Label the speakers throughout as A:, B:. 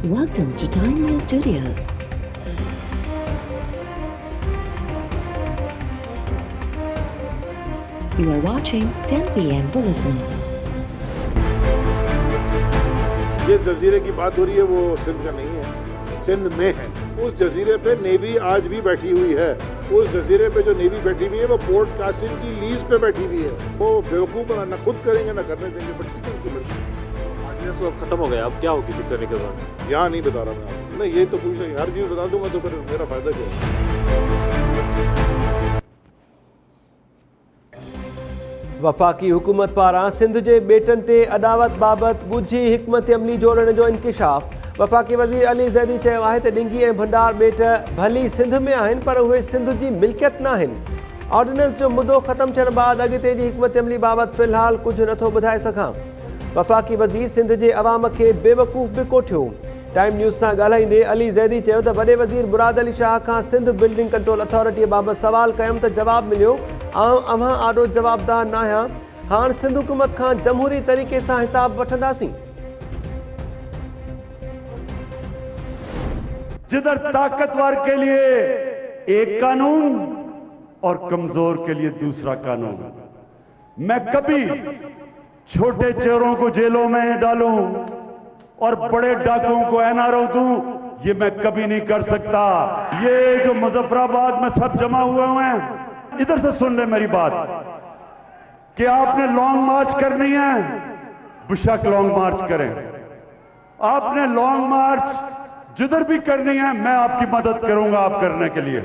A: Welcome to Time News Studios. You are watching 10 PM Bulletin.
B: ये जजीरे की बात हो रही है, वो सिंध का नहीं है, सिंध में है। उस जजीरे पे नेवी आज भी बैठी हुई है। उस जजीरे पे जो नेवी बैठी हुई है वो पोर्ट कासिम की लीज पे बैठी हुई है। वो बेवकूफ़ न खुद करेंगे न करने देंगे, बट ठीक है उनकी मर्जी।
C: ऑर्डिनेंस तो खत्म हो गया, अब क्या हो किसी करने के बाद?
B: यहाँ नहीं बता रहा मैं आपको, नहीं ये तो कुछ नहीं, हर चीज़ बता दूंगा तो फिर मेरा फायदा क्या है।
D: वफ़ाक़ी हुकूमत पारां सिंध जे बेटनि ते अदावत बाबति ॻुझी हिकमत अमली जोड़ण जो इंकिशाफ़। वफ़ाक़ी वज़ीर अली ज़ैदी चयो आहे त डिंगी ऐं भंडार ॿेट भली सिंध में आहिनि पर उहे सिंध जी मिल्कियत न आहिनि। ऑर्डिनेंस जो मुदो ख़त्म थियण बाद अॻिते जी हिकमत अमली बाबति फ़िलहाल कुझु नथो ॿुधाए सघां। वफ़ाक़ी वज़ीर सिंध जे अवाम खे बेवकूफ़ बि कोठियो। टाइम न्यूज़ सां ॻाल्हाईंदे अली ज़ैदी चयो त वॾे वज़ीर मुराद अली शाह खां सिंध बिल्डिंग कंट्रोल अथॉरिटीअ बाबति सवाल कयुमि त जवाबु मिलियो अव्हां आॾो जवाबदार न आहियां। हाणे सिंध हुकूमत खां जमहूरी तरीक़े सां हिसाब वठंदासीं।
E: जिधर ताकतवर के लिए एक कानून और कमजोर के लिए दूसरा कानून। मैं कभी छोटे चोरों को जेलों में डालूं और बड़े डाकुओं को एनआरओ दूं, ये मैं कभी नहीं कर सकता। ये जो मुजफ्फराबाद में सब जमा हुए हैं, इधर से सुन ले मेरी बात कि आपने लॉन्ग मार्च करनी है, बेशक लॉन्ग मार्च करें। आपने लॉन्ग मार्च जिधर भी करनी है, मैं आपकी मदद करूंगा आप करने के लिए।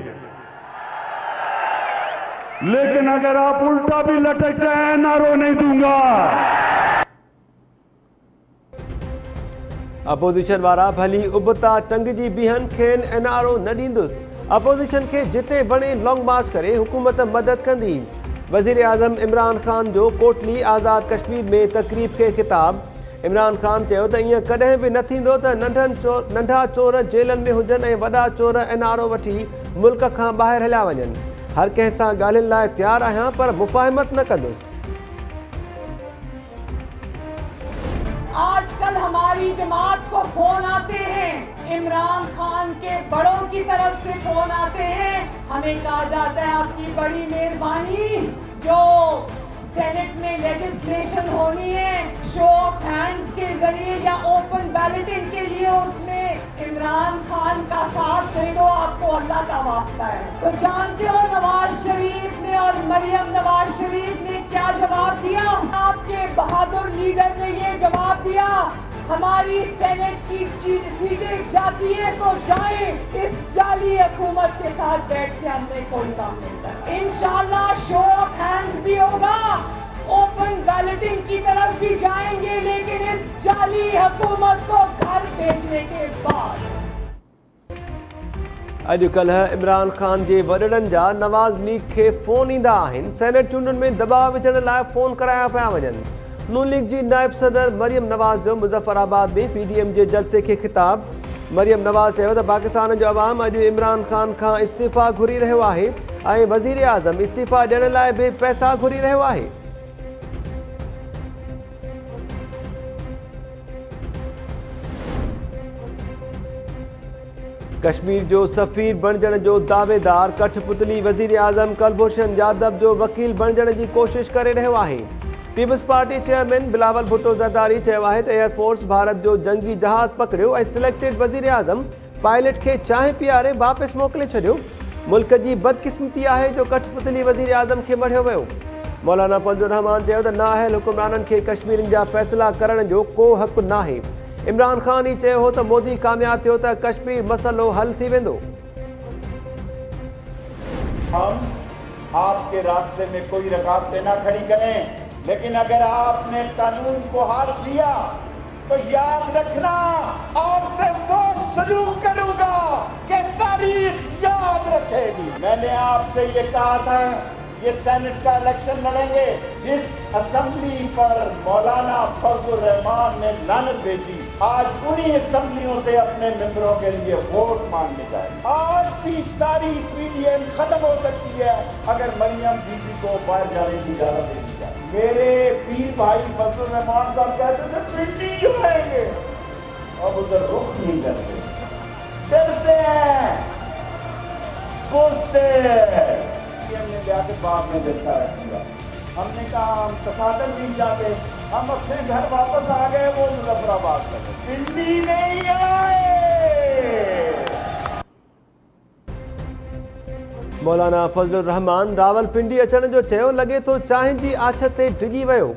E: लेकिन अगर आप उल्टा भी लटक जाए, नारो नहीं दूंगा।
D: अपोजिशन वारा भली उबता टंगजी बीहन खेन एनआरओ न ॾींदुसि। अपोजिशन खे जिते वणे लॉन्ग मार्च करे हुकूमत मदद कंदी। वज़ीर आज़म इमरान ख़ान जो कोटली आज़ाद कश्मीर में तक़रीब खे ख़िताब। इमरान ख़ान चयो त ईअं कॾहिं बि न थींदो त नंढा चोर जेलनि में हुजनि ऐं वॾा चोर एनआरओ वठी मुल्क खां ॿाहिरि हलिया वञनि। हर कंहिं सां ॻाल्हियुनि लाइ तयारु आहियां पर मुफ़ाहिमत न कंदुसि।
F: आजकल हमारी जमात को फोन आते हैं, इमरान खान के बड़ों की तरफ से फोन आते हैं। हमें कहा जाता है आपकी बड़ी मेहरबानी, जो सेनेट में लेजिस्लेशन होनी है शो ऑफ हैंड्स के जरिए या ओपन बैलेटिंग के लिए, उसमें इमरान खान का साथ दे दो, आपको अल्लाह का वास्ता है। तो जानते हो नवाज शरीफ ने और मरियम नवाज शरीफ ने क्या जवाब दिया? आपके बहादुर लीडर ने ये जवाब दिया, हमारी सेनेट की सीटें जाती है तो जाए, इस जाली हुकूमत के साथ बैठ के हमने कोई काम नहीं करना। इंशाल्लाह शो ऑफ हैंड्स भी होगा, ओपन बैलेटिंग की तरफ भी जाएंगे, लेकिन इस जाली हुकूमत को घर भेजने के बाद।
D: अॼुकल्ह इमरान ख़ान जे वॾड़नि जा नवाज़ लीग खे फ़ोन ईंदा आहिनि। सेनेट चूंडुनि में दबाव विझण लाइ फ़ोन कराया पिया वञनि। नून लीग जी नायब सदर मरियम नवाज़ जो मुज़फ्फराबाद में पीडीएम जे जलसे खे ख़िताब। मरियम नवाज़ चयो त पाकिस्तान जो अवाम अॼु इमरान ख़ान खां इस्तीफ़ा घुरी रहियो आहे ऐं वज़ीर आज़म इस्तीफ़ा ॾियण लाइ बि पैसा घुरी रहियो आहे। कश्मीर जो सफ़ीर बणजण जो दावेदार कठपुतली वज़ीर आज़म कुलभूषण यादव जो वकील बणजण जी कोशिश करे रहियो आहे। पीपल्स पार्टी चेयरमैन बिलावल भुट्टो ज़रदारी चयो आहे त एयरफोर्स भारत जो जंगी जहाज़ पकड़ियो ऐं सिलेक्टेड वज़ीर आज़म पायलट खे चांहि पीआरे वापसि मोकिले छॾियो। मुल्क जी बदकिस्मती आहे जो कठपुतली वज़ीर आज़म खे मढ़ियो वियो। मौलाना फज़लुर रहमान चयो त नाअहल हुक्मराननि खे कश्मीरनि जा फ़ैसिला करण जो को हक़ नाहे। इमरान ख़ान ही चयो हो त मोदी कामयाब थियो त कश्मीर मसइलो हल थी वेंदो।
G: हम आपके रास्ते में कोई रुकावटें न खड़ी करें, लेकिन अगर आपने कानून को हार दिया तो याद रखना आपसे वो सलूक करूंगा कि तारीख याद रखेगी। मैंने आपसे ये कहा था ये सेनेट का इलेक्शन लड़ेंगे, जिस असेंबली पर मौलाना फजलुर रहमान ने लानत भेजी, आज उन्हीं असेंबलियों से अपने मेंबरों के लिए वोट मांगने जाए। आज की सारी पीडीएम खत्म हो सकती है अगर मरियम बीबी को बाहर जाने की इजाजत दे दी जाए। मेरे पीर भाई फजलुर रहमान साहब कहते थे पिंडी जाएंगे, अब उधर रुख नहीं करते, डरते हैं, सोचते हैं कि हमने जाके बाप ने देखा रख दिया। हमने कहा हम तफादल नहीं चाहते, हम अपने घर वापस आ गए, वो मुजफ्फराबाद में पिंडी नहीं आए।
D: मौलाना फजलुर रहमान रावलपिंडी अचण जो चयो लॻे थो चांहि जी आछ ते डिॼी वियो।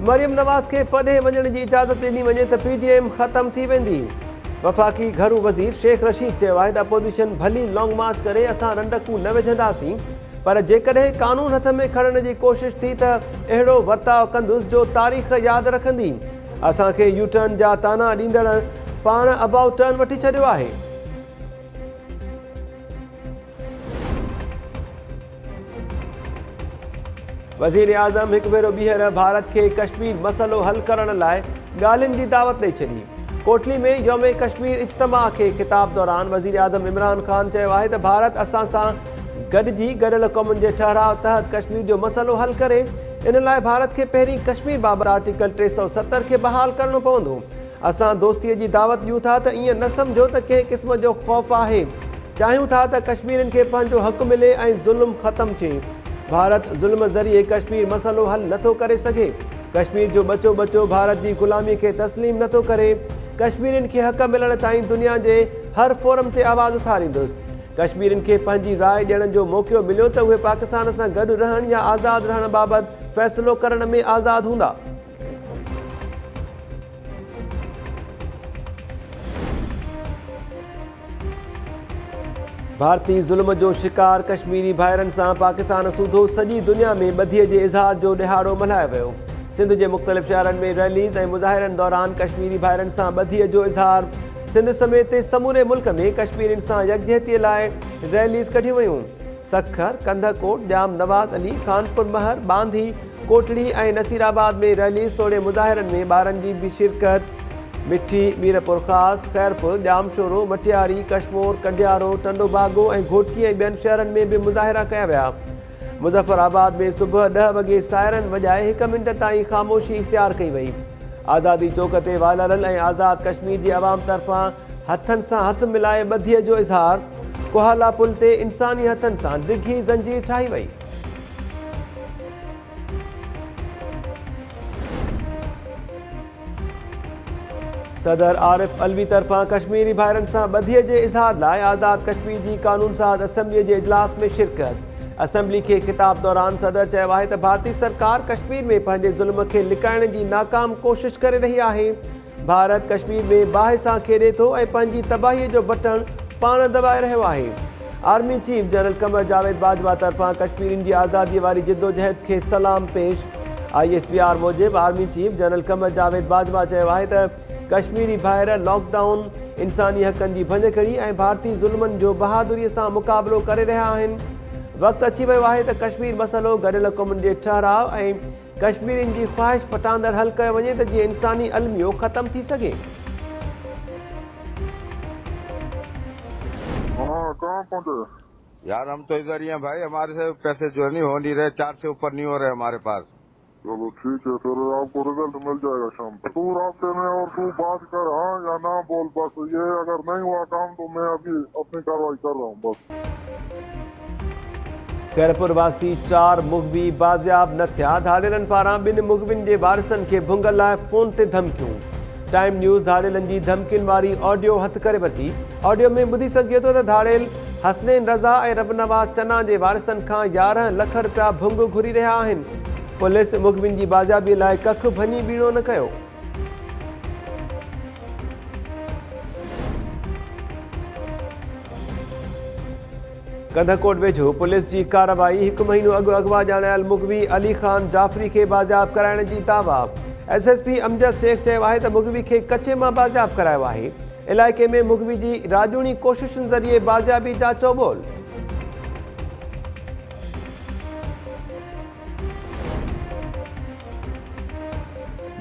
D: मरियम नवाज़ खे पॾे वञण जी इजाज़त ॾिनी वञे त PDM ख़तम थी वेंदी। वफ़ाक़ी घरू वज़ीर शेख रशीद चयो आहे त अपोज़िशन भली लॉन्ग मार्च करे असां रंडकूं न विझंदासीं, पर जेकॾहिं कानून हथ में खणण जी कोशिश थी त अहिड़ो वर्ताव कंदुसि जो तारीख़ यादि रखंदी। असांखे यू टर्न जा ताना ॾींदड़ पाण अबाउट टर्न वठी छॾियो आहे। वज़ीर आज़म हिकु भेरो ॿीहर भारत खे कश्मीर मसइलो हल करण लाइ ॻाल्हियुनि जी दावत ॾेई छॾी। कोटली में यौम कश्मीर इज्तिमा खे ख़िताब दौरान वज़ीर आज़म इमरान ख़ान चयो आहे त भारत असां सां गॾिजी गॾियल क़ौमुनि जे ठहराव तहत कश्मीर जो मसइलो हल करे। इन लाइ भारत खे पहिरीं कश्मीर बाबति आर्टिकल 370 खे बहाल करणो पवंदो। असां दोस्तीअ जी दावत ॾियूं था त ईअं न सम्झो त कंहिं क़िस्म जो ख़ौफ़ आहे। चाहियूं था त कश्मीरियुनि खे पंहिंजो हक़ मिले ऐं ज़ुल्म ख़तमु थिए। भारत ज़ुल्म ज़रिए कश्मीर मसइलो हल नथो करे सघे। कश्मीर जो बचो बचो भारत जी ग़ुलामी खे तस्लीम नथो करे। कश्मीरियुनि खे हक़ मिलण ताईं दुनिया जे हर फोरम ते आवाज़ उथारींदुसि। कश्मीरियुनि खे पंहिंजी राय ॾियण जो मौक़ो मिलियो त उहे पाकिस्तान सां गॾु रहण या आज़ादु रहण बाबति फ़ैसिलो करण में आज़ादु हूंदा। भारतीय ज़ुल्म जो शिकार कश्मीरी भाइरनि सां पाकिस्तान सूधो सॼी दुनिया में ॿधीअ जे इज़हार जो ॾिहाड़ो मल्हायो वियो। सिंध जे मुख़्तलिफ़ शहरनि में रैलीज़ ऐं मुज़ाहिरनि दौरान कश्मीरी भाइरनि सां ॿधीअ जो इज़हार। सिंध समेत समूरे मुल्क में कश्मीरियुनि सां यकजहतीअ लाइ रैलीज़ कढियूं वयूं। सखर, कंधकोट, जाम नवाज़ अली, कानपुर महर, बांधी, कोटड़ी ऐं नसीराबाद में रैलीज़ तोड़े मुज़ाहिरनि में ॿारनि जी बि शिरकत। मिठी, मीरपुर ख़ास, ख़ैरपुर, जामशोरो, मटियारी, कशमोर, कंडियारो, टंडोबागो ऐं घोटकी ऐं ॿियनि शहरनि में बि मुज़ाहिरा कया विया। मुज़फ़राबाद में सुबुह 10 वॻे सायरन वॼाए 1 मिंट ताईं ख़ामोशी इख़्तियार कई वई। आज़ादी चौक ते वालरल ऐं आज़ाद कश्मीर जी आवाम तरफ़ां हथनि सां हथ मिलाए ॿधीअ जो इज़हार। कोहाला पुल ते इंसानी हथनि सां डिघी ज़ंजीर ठाही वई। सदर आरिफ अलवी तरफ़ां कश्मीरी भाइरनि सां ॿधीअ जे इज़हार लाइ आज़ाद कश्मीर जी कानून साज़ असेंबलीअ जे इजलास में शिरकत। असेंबली खे ख़िताब दौरान सदर चयो आहे त भारतीय सरकार कश्मीर में पंहिंजे ज़ुल्म खे लिकाइण जी नाकाम कोशिश करे रही आहे। भारत कश्मीर में बाहि सां खेॾे थो ऐं पंहिंजी तबाहीअ जो बटण पाण दॿाए रहियो आहे। Army chief general Qamar Javed Bajwa तरफ़ां कश्मीरियुनि जी आज़ादीअ वारी जिदोजहद खे सलाम पेश। ISPR मूजिबि army chief general Qamar Javed Bajwa चयो आहे त कश्मीरी भाइर लॉकडाउन, इंसानी हक़नि जी भञकड़ी ऐं भारतीय ज़ुल्मनि जो बहादुरीअ सां मुक़ाबिलो करे रहिया आहिनि। वक़्तु अची वियो आहे त कश्मीर मसइलो गॾियल क़ौमुनि जे ठहराव ऐं कश्मीरियुनि जी ख़्वाहिश पटांदड़ हल कयो वञे त जीअं इंसानी अलमियो ख़तमु थी सघे।
H: यार हम तो इधर ही हैं भाई, हमारे से पैसे जो नहीं हो नहीं रहे, 4 से ऊपर नहीं हो रहे हमारे पास।
I: चलो ठीक है, फिर आपको रिजल्ट मिल जाएगा शाम तक। तू रास्ते में और तू बात कर, हाँ या ना बोल, बस ये अगर नहीं हुआ काम तो मैं अभी अपनी कार्रवाई कर रहा हूँ बस।
D: खैरपुर वासी 4 मुग़वी बाज़ियाब न थिया। धाड़ेलनि पारां 2 मुग़वियुनि जे वारिसनि खे भुंग लाइ फ़ोन ते धमकियूं। टाइम न्यूज़ धाड़ेलनि जी धमकियुनि वारी ऑडियो हथ करे वरिती। ऑडियो में ॿुधी सघिजे थो त धाड़ेल हसनैन रज़ा ऐं रबनवाज़ चन्ना जे वारिसनि खां 11 लख रुपया भुंग घुरी रहिया आहिनि। पुलिस मुग़वियुनि जी बाज़ियाबीअ लाइ कख भञी बीणो न कयो। कंधकोट वेझो पुलिस जी कार्रवाई। 1 महीनो अॻु अगवा ॼाणायल मुग़वी अली ख़ान जाफ़री खे बाज़ियाब कराइण जी दावा। SSP अमजद शेख चयो आहे त मुग़वी खे कचे मां बाज़ियाब करायो आहे। इलाइक़े में मुग़वी जी राजूनी कोशिशुनि ज़रिए बाज़ियाबी जा चौबोल।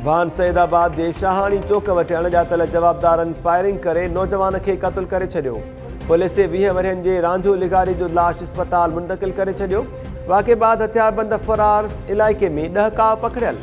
D: भान सैदाबाद जे शाहानी चौक वटि अणॼातल जवाबदारनि फायरिंग करे नौजवान खे क़तल करे छॾियो। पुलिस 20 वरहनि जे रांझो लिगारी जो लाश अस्पताल मुंतक़िल करे छॾियो। वाक़े बाद हथियारबंद फरार। इलाइक़े में 10 काव पकड़ियल।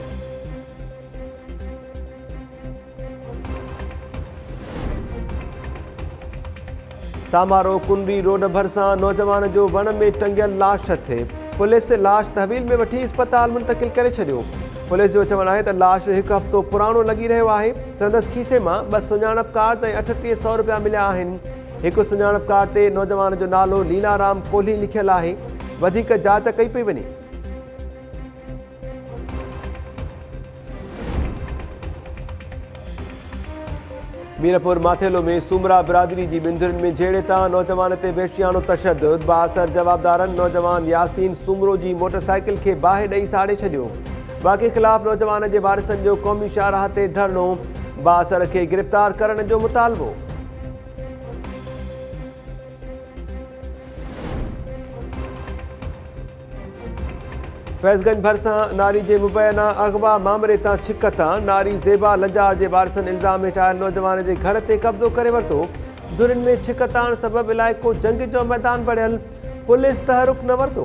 D: सामारो कुंडी रोड भरसां नौजवान जो वण में टंगियल लाश थे। पुलिस लाश तहवील में वठी अस्पताल मुंतकिल करे छॾियो। पुलिस जो चवणु आहे त लाश हिकु हफ़्तो पुराणो लॻी रहियो आहे। संदसि खीसे मां 2 सुञाणप कार्ड ऐं 3800 रुपया मिलिया आहिनि। हिकु सुञाणप कार्ड ते नौजवान जो नालो लीलाराम कोहली लिखियलु आहे। वधीक जांच कई पई वञे। मीरपुर माथेलो में सूमरा बिरादरी जी बिंदुनि में जहिड़े तां नौजवान ते वेश्याणो तशद्दुद। बाअसर जवाबदारनि नौजवान यासीन सूमरो जी मोटरसाइकिल खे बाहि ॾेई साड़े छॾियो। बाक़ी ख़िलाफ़ नौजवान जे वारिसनि जो क़ौमी शाहराह ते धरणो। बाअसर खे गिरफ़्तार करण जो मुतालबो। फैज़गंज भरसां नारी जे मुबैना अगवा मामले तां छिक तां नारी ज़ेबा लंजार जे वारिसनि इल्ज़ाम हेठायल नौजवान जे घर ते कब्ज़ो करे वरितो। धुरियुनि में छिक ताण सबबि इलाइक़ो जंग जो मैदान बणियल। पुलिस तहरुक न वरितो।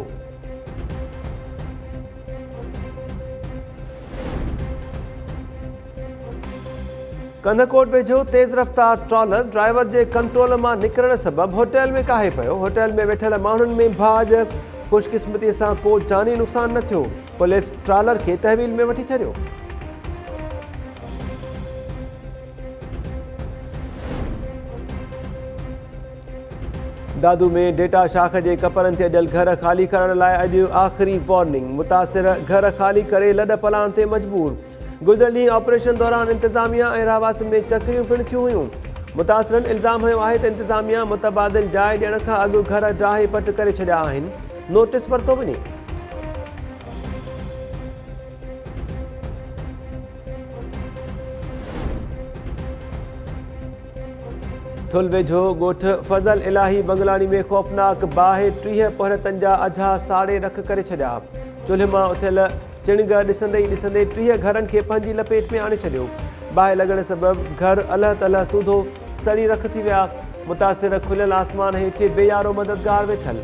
D: कंधकोट वेझो तेज़ रफ़्तार ट्रॉलर ड्राइवर जे कंट्रोल मां निकिरण सबबि होटल में काहे पियो। होटल में वेठल माण्हुनि में भाॼ। खुशकिस्मतीअ सां को जानी नुक़सान न थियो। पुलिस ट्रॉलर खे तहवील में वठी छॾियो। दादू में डेटा शाख जे कपरनि ते अॼु घर ख़ाली करण लाइ अॼु आख़िरी वार्निंग। मुतासिर घर ख़ाली करे लॾ पलाण ते मजबूर। गुज़िरियल ॾींहुं ऑपरेशन दौरान इंतज़ामिया ऐं रहवासियुनि में चकरियूं पिणु थियूं हुयूं। मुतासिरनि इल्ज़ाम हयो आहे त इंतज़ामिया मुतबादिल जाइ ॾियण खां अॻु घर डाहे पट करे छॾिया आहिनि। नोटिस वरितो वञे। थुल वेझो ॻोठ फज़ल इलाही बंगलानी में ख़ौफ़नाक बाहि 30 पोहरतनि जा अझा साड़े रख करे छॾिया। चुल्हि मां उथियल चिणग ॾिसंदे ई ॾिसंदे 30 घरनि खे पंहिंजी लपेट में आणे छॾियो। बाहि लॻण सबबि घर अलह तलह सूधो सड़ी रख थी विया। मुतासिर खुलियल आसमान हेठि बेयारो मददगार वेठल।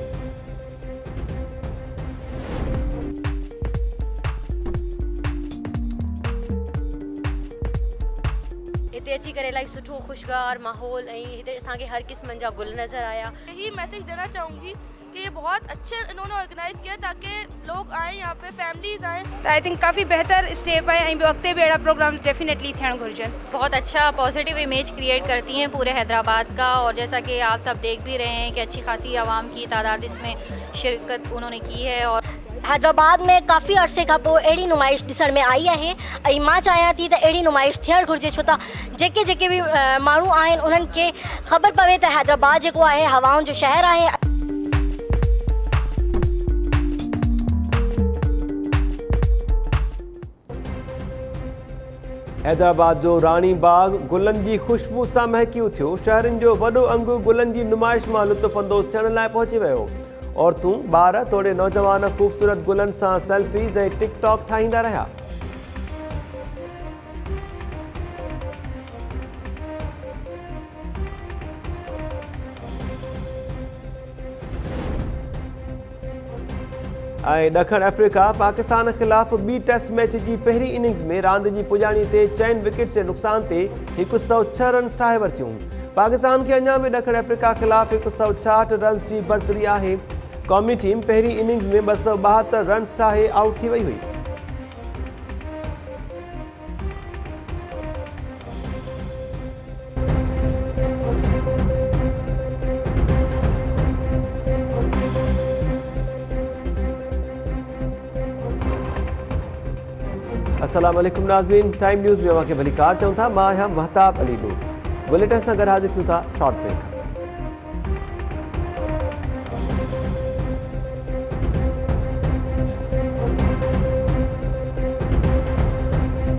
J: हिते अची करे इलाही सुठो खुशगवार माहौल ऐं हिते असांखे हर क़िस्मनि जा गुल नज़र आया।
K: यही मैसेज देना चाहूँगी कि ये बहुत अच्छे इन्होंने ऑर्गेनाइज किया ताकि लोग आए यहाँ पे, फैमिलीज आए।
L: आई थिंक काफ़ी बेहतर स्टेप है ऐं अॻिते भी अहिड़ा प्रोग्राम डेफिनेटली थियण घुरिजनि।
J: बहुत अच्छा पॉजिटिव इमेज क्रिएट करती हैं पूरे हैदराबाद का। और जैसा कि आप सब देख भी रहे हैं कि अच्छी खासी आवाम की तादाद इसमें शिरकत उन्होंने की है। और
M: हैदराबाद में काफ़ी अरसे खां पोइ अहिड़ी नुमाइश ॾिसण में आई आहे ऐं मां चाहियां थी त अहिड़ी नुमाइश थियणु घुरिजे। छो त जेके भी माण्हू आहिनि उन्हनि खे ख़बर पवे त हैदराबाद जेको आहे हवाउनि जो शहर आहे।
D: हैदराबाद जो रानी बाग गुलनि जी ख़ुशबू सां महकी उथियो। शहरनि जो वॾो अंगु गुलनि जी नुमाइश मां लुत्फ़ अंदोज़ थियण लाइ पहुची वियो। औरतूं ॿार तोड़े नौजवान ख़ूबसूरत गुलनि सां सेल्फीज़ ऐं टिकटॉक ठाहींदा रहिया। ऐं ॾखण अफ्रीका पाकिस्तान ख़िलाफ़ ॿी टेस्ट मैच जी पहिरीं इनिंग्स में रांदि जी पुॼाणी ते 4 विकेट्स जे नुक़सान ते 106 रन्स ठाहे वरितियूं। पाकिस्तान खे अञा बि ॾखण अफ्रीका ख़िलाफ़ 166 रन्स जी बरतरी आहे। क़ौमी टीम पहिरीं इनिंग्स में 272 रन्स ठाहे आउट थी वई हुई। अस्सलाम वालेकुम नाज़रीन, टाइम न्यूज़ में अवां खे भली कार चऊं था। मां आहियां महताब अली नूर। बुलेटिन सां गॾु हाज़िर थियूं था शॉर्ट ब्रेक।